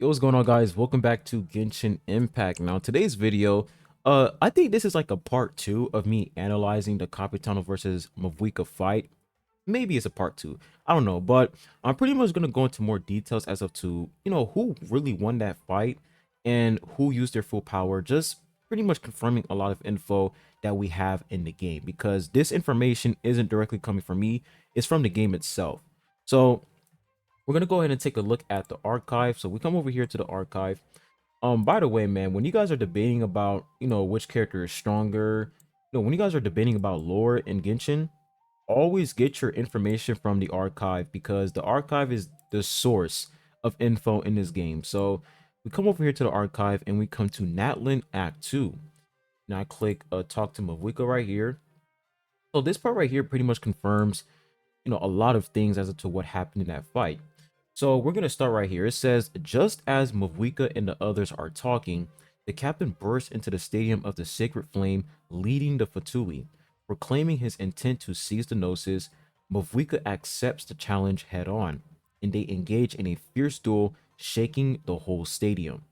Yo, what's going on, guys? Welcome back to Genshin Impact. Now, today's video, I think this is like a part two of me analyzing the Capitano versus Mavuika fight. Maybe it's a part two. I don't know, but I'm pretty much gonna go into more details as of to who really won that fight and who used their full power. Just pretty much confirming a lot of info that we have in the game because this information isn't directly coming from me; it's from the game itself. So we're gonna go ahead and take a look at the archive. So we come over here to the archive. By the way, man, when you guys are debating about, which character is stronger, when you guys are debating about lore in Genshin, always get your information from the archive because the archive is the source of info in this game. So we come over here to the archive and we come to Natlin Act 2. Now I click talk to Mavuika right here. So this part right here pretty much confirms, a lot of things as to what happened in that fight. So we're gonna start right here. It says, just as Mavuika and the others are talking, the captain bursts into the stadium of the Sacred Flame, leading the Fatui. Proclaiming his intent to seize the Gnosis, Mavuika accepts the challenge head on, and they engage in a fierce duel, shaking the whole stadium.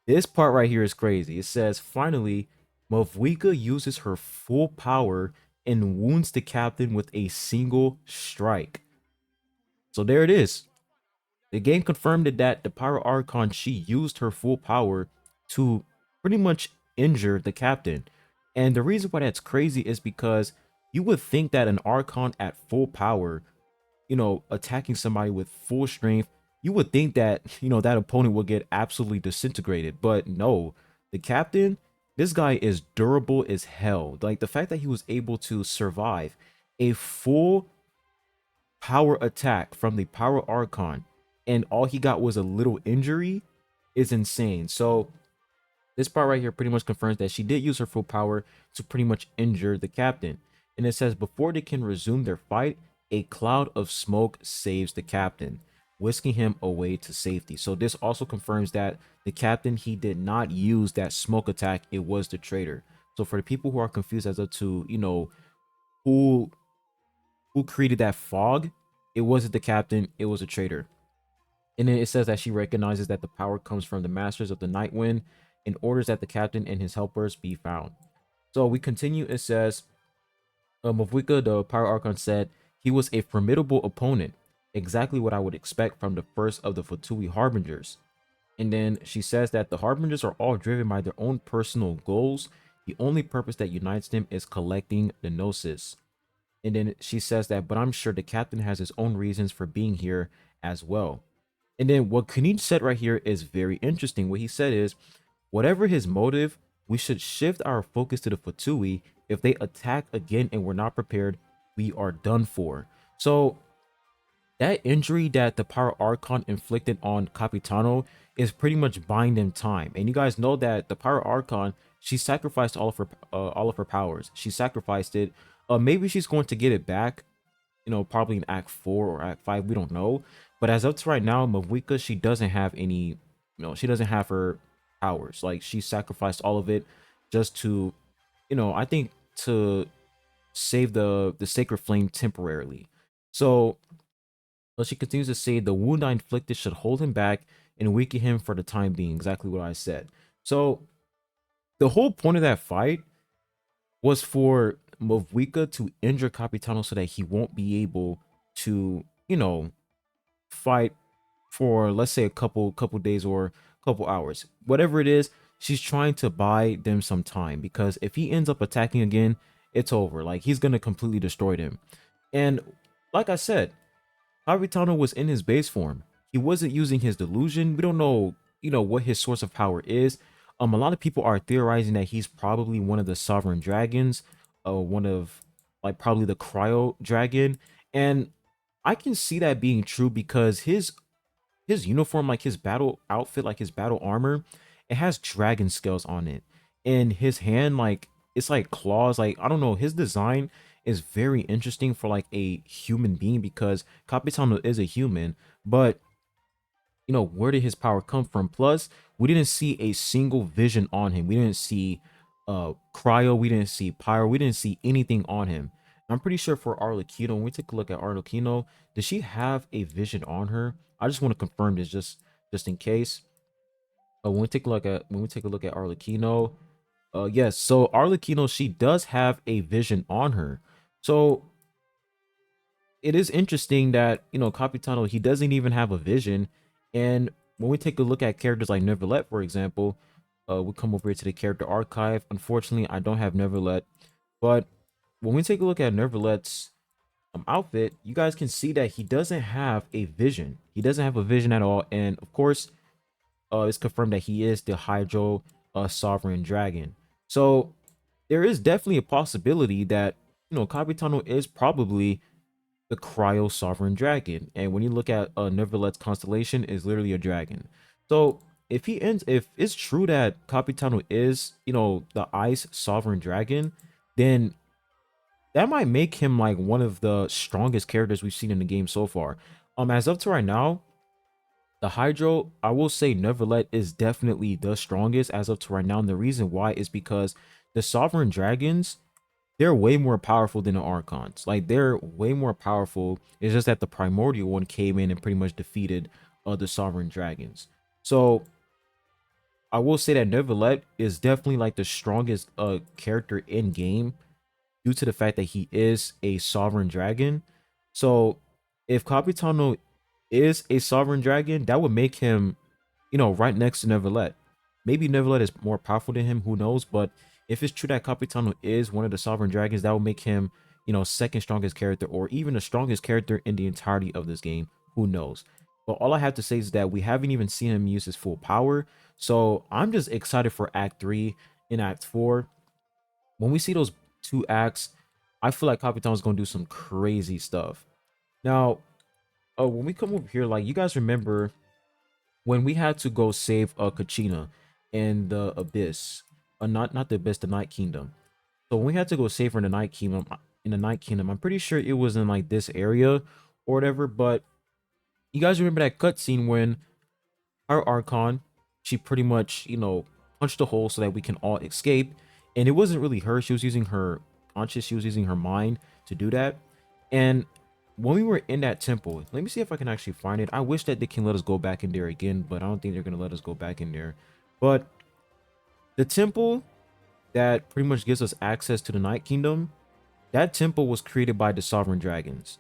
This part right here is crazy. It says, finally, Mavuika uses her full power and wounds the captain with a single strike. So there it is. The game confirmed that the Pyro Archon, she used her full power to pretty much injure the captain. And the reason why that's crazy is because you would think that an Archon at full power, attacking somebody with full strength, you would think that, that opponent would get absolutely disintegrated. But no, the captain, this guy is durable as hell. Like the fact that he was able to survive a full power attack from the Pyro Archon and all he got was a little injury is insane. So this part right here pretty much confirms that she did use her full power to pretty much injure the captain. And it says before they can resume their fight, a cloud of smoke saves the captain, whisking him away to safety. So this also confirms that the captain, he did not use that smoke attack. It was the traitor. So for the people who are confused as to, who created that fog, it wasn't the captain, it was a traitor. And then it says that she recognizes that the power comes from the masters of the night wind and orders that the captain and his helpers be found. So we continue. It says, Mavuika, the Pyro Archon, said he was a formidable opponent, exactly what I would expect from the first of the Fatui Harbingers. And then she says that the Harbingers are all driven by their own personal goals. The only purpose that unites them is collecting the Gnosis. And then she says that, but I'm sure the captain has his own reasons for being here as well. And then what Kunich said right here is very interesting. What he said is, whatever his motive, we should shift our focus to the Fatui. If they attack again and we're not prepared, we are done for. So that injury that the Pyro Archon inflicted on Capitano is pretty much buying them time. And you guys know that the Pyro Archon, she sacrificed all of her powers. She sacrificed it. Maybe she's going to get it back, probably in Act 4 or Act 5. We don't know. But as of to right now, Mavuika, she doesn't have any, she doesn't have her powers. Like she sacrificed all of it just to, I think to save the Sacred Flame temporarily. So but she continues to say the wound I inflicted should hold him back and weaken him for the time being. Exactly what I said. So the whole point of that fight was for Mavuika to injure Capitano so that he won't be able to, fight for, let's say, a couple days or a couple hours. Whatever it is, she's trying to buy them some time because if he ends up attacking again, it's over. Like he's gonna completely destroy them. And like I said, Capitano was in his base form. He wasn't using his delusion. We don't know, what his source of power is. A lot of people are theorizing that he's probably one of the sovereign dragons, one of like probably the cryo dragon. And I can see that being true because his uniform, like his battle outfit, like his battle armor, it has dragon scales on it. And his hand, like it's like claws. Like I don't know, his design is very interesting for like a human being because Capitano is a human, but where did his power come from? Plus, we didn't see a single vision on him. We didn't see cryo, we didn't see pyro, we didn't see anything on him. I'm pretty sure for Arlecchino, when we take a look at Arlecchino, does she have a vision on her? I just want to confirm this just in case. When we take a look at Arlecchino, yes, so Arlecchino, she does have a vision on her. So it is interesting that, Capitano, he doesn't even have a vision. And when we take a look at characters like Neverlet, for example, we come over here to the character archive. Unfortunately, I don't have Neverlet, but when we take a look at Neverlet's outfit, you guys can see that he doesn't have a vision. He doesn't have a vision at all. And of course, it's confirmed that he is the Hydro Sovereign Dragon. So there is definitely a possibility that, Capitano is probably the Cryo Sovereign Dragon. And when you look at Neverlet's constellation, is literally a dragon. So if it's true that Capitano is, the Ice Sovereign Dragon, then that might make him like one of the strongest characters we've seen in the game so far. As up to right now, the Hydro, I will say Neverlet is definitely the strongest as of to right now. And the reason why is because the Sovereign Dragons, they're way more powerful than the Archons. Like, they're way more powerful. It's just that the Primordial one came in and pretty much defeated the Sovereign Dragons. So I will say that Neverlet is definitely like the strongest character in game due to the fact that he is a sovereign dragon. So if Capitano is a sovereign dragon, that would make him, right next to Neverlet. Maybe Neverlet is more powerful than him, who knows? But if it's true that Capitano is one of the sovereign dragons, that would make him, second strongest character or even the strongest character in the entirety of this game. Who knows? But all I have to say is that we haven't even seen him use his full power. So I'm just excited for Act 3 and Act 4. When we see those two acts, I feel like Capitano's gonna do some crazy stuff. Now, when we come over here, like, you guys remember when we had to go save Kachina in the Abyss, not the Abyss, the Night Kingdom. So when we had to go save her in the Night Kingdom, I'm pretty sure it was in like this area or whatever. But you guys remember that cutscene when Pyro Archon, she pretty much, punched a hole so that we can all escape. And it wasn't really her. She was using her conscious. She was using her mind to do that. And when we were in that temple, let me see if I can actually find it. I wish that they can let us go back in there again, but I don't think they're going to let us go back in there. But the temple that pretty much gives us access to the Night Kingdom, that temple was created by the Sovereign Dragons.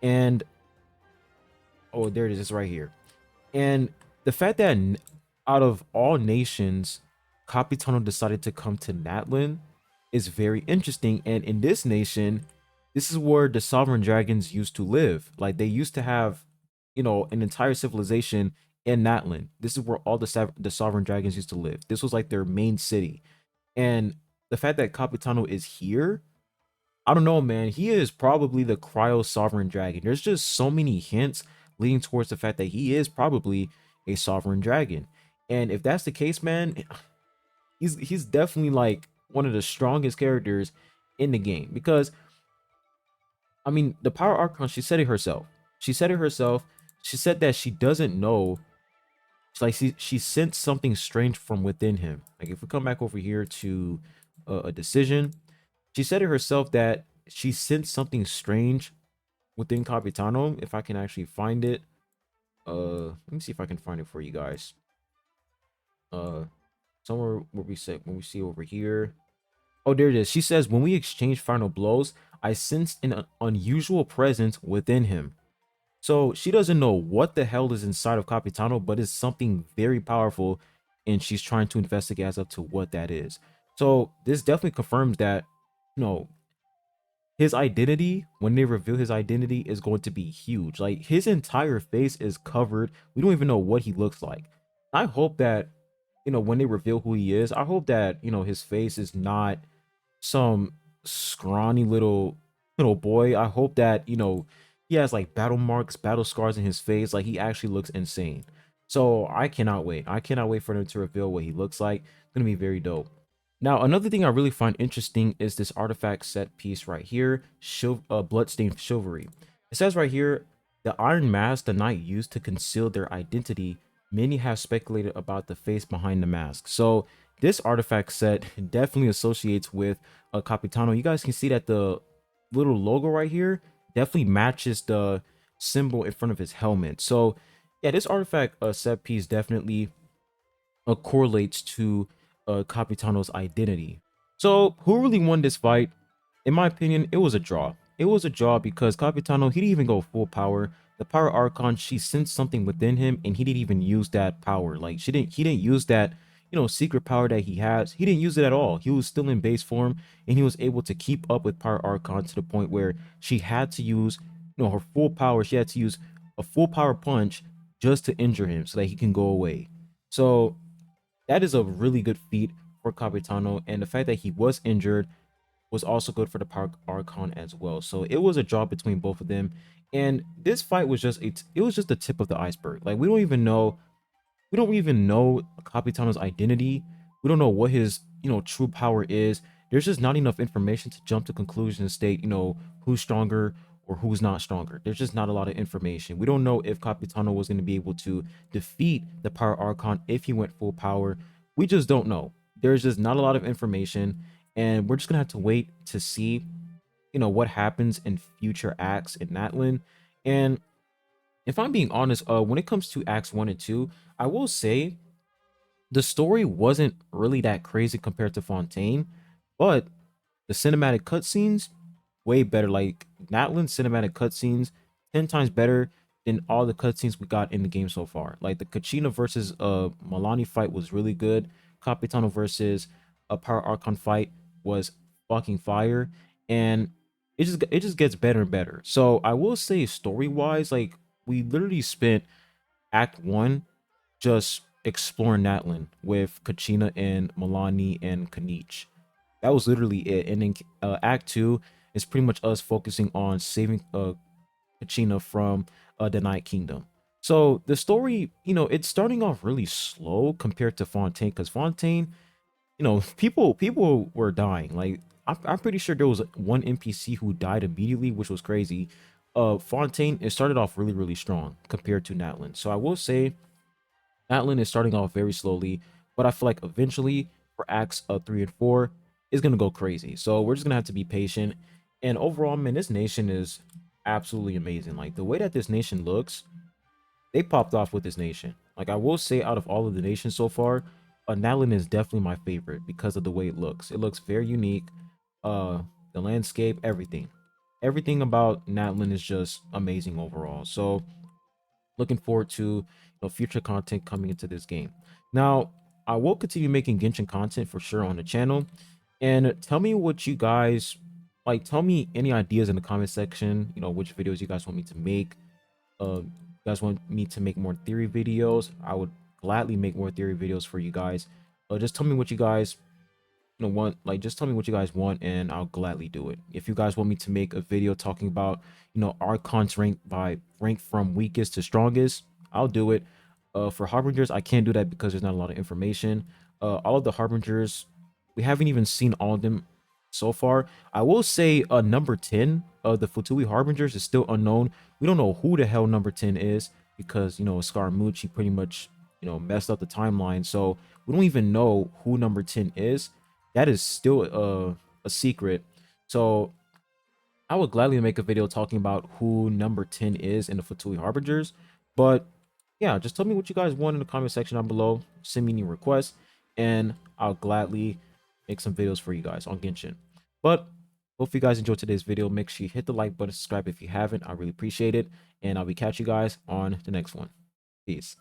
And, oh, there it is. It's right here. And the fact that out of all nations, Capitano decided to come to Natlan is very interesting. And in this nation, this is where the sovereign dragons used to live. Like, they used to have, an entire civilization in Natlan. This is where all the sovereign dragons used to live. This was like their main city. And the fact that Capitano is here, I don't know, man. He is probably the Cryo Sovereign Dragon. There's just so many hints leading towards the fact that he is probably a Sovereign Dragon. And if that's the case, man, he's definitely like one of the strongest characters in the game. Because, I mean, the Pyro Archon, she said it herself. She said it herself. She said that she doesn't know. It's like she sensed something strange from within him. Like, if we come back over here to a decision, she said it herself that she sensed something strange within Capitano. If I can actually find it, let me see if I can find it for you guys. Uh, somewhere where we say when we see over here. Oh, there it is. She says, when we exchange final blows, I sensed an unusual presence within him. So she doesn't know what the hell is inside of Capitano, but it's something very powerful, and she's trying to investigate as up to what that is. So this definitely confirms that, you know, his identity, when they reveal his identity, is going to be huge. Like, his entire face is covered. We don't even know what he looks like. I hope that, when they reveal who he is, I hope that, his face is not some scrawny little boy. I hope that, he has like battle marks, battle scars in his face. Like, he actually looks insane. So I cannot wait. I cannot wait for them to reveal what he looks like. It's gonna be very dope. Now, another thing I really find interesting is this artifact set piece right here, Bloodstained Chivalry. It says right here, the iron mask the knight used to conceal their identity. Many have speculated about the face behind the mask. So this artifact set definitely associates with Capitano. You guys can see that the little logo right here definitely matches the symbol in front of his helmet. So yeah, this artifact set piece definitely correlates to Capitano's identity. So, who really won this fight? In my opinion, it was a draw. It was a draw because Capitano, he didn't even go full power. The Pyro Archon, she sensed something within him, and he didn't even use that power. Like he didn't use that, secret power that he has. He didn't use it at all. He was still in base form, and he was able to keep up with Pyro Archon to the point where she had to use, her full power. She had to use a full power punch just to injure him so that he can go away. So that is a really good feat for Capitano, and the fact that he was injured was also good for the Power Archon as well. So it was a draw between both of them, and this fight was just it was just the tip of the iceberg. Like we don't even know Capitano's identity. We don't know what his, true power is. There's just not enough information to jump to conclusions and state, who's stronger or who's not stronger. There's just not a lot of information. We don't know if Capitano was going to be able to defeat the Power Archon if he went full power. We just don't know. There's just not a lot of information, and we're just gonna have to wait to see, what happens in future acts in Natlan. And if I'm being honest, when it comes to acts 1 and 2, I will say the story wasn't really that crazy compared to Fontaine, but the cinematic cutscenes way better. Like Natlan's cinematic cutscenes, 10 times better than all the cutscenes we got in the game so far. Like the Kachina versus Milani fight was really good. Capitano versus a Power Archon fight was fucking fire, and it just gets better and better. So I will say story wise, like we literally spent Act One just exploring Natlan with Kachina and Milani and Kanich. That was literally it. And then Act Two is pretty much us focusing on saving Kachina from the Night Kingdom. So the story, it's starting off really slow compared to Fontaine, because Fontaine, people were dying. Like I'm pretty sure there was one NPC who died immediately, which was crazy. Fontaine, it started off really, really strong compared to Natlan. So I will say Atlan is starting off very slowly, but I feel like eventually for acts 3 and 4 is gonna go crazy. So we're just gonna have to be patient. And overall, man, this nation is absolutely amazing. Like the way that this nation looks, they popped off with this nation. Like I will say, out of all of the nations so far, Natlan is definitely my favorite because of the way it looks. It looks very unique. The landscape, everything about Natlan is just amazing overall. So looking forward to, future content coming into this game. Now, I will continue making Genshin content for sure on the channel. And tell me what you guys like. Tell me any ideas in the comment section. Which videos you guys want me to make. You guys want me to make more theory videos? I would gladly make more theory videos for you guys. Just tell me what you guys want. Like just tell me what you guys want and I'll gladly do it. If you guys want me to make a video talking about, archons rank from weakest to strongest, I'll do it. For harbingers, I can't do that because there's not a lot of information. All of the harbingers, we haven't even seen all of them so far. I will say number 10 of the Futui harbingers is still unknown. We don't know who the hell number 10 is because, Scaramucci pretty much, messed up the timeline. So we don't even know who number 10 is. That is still a secret. So I would gladly make a video talking about who number 10 is in the Fatui Harbingers. But yeah, just tell me what you guys want in the comment section down below. Send me any requests, and I'll gladly make some videos for you guys on Genshin. But hope you guys enjoyed today's video. Make sure you hit the like button, subscribe if you haven't. I really appreciate it. And I'll be catching you guys on the next one. Peace.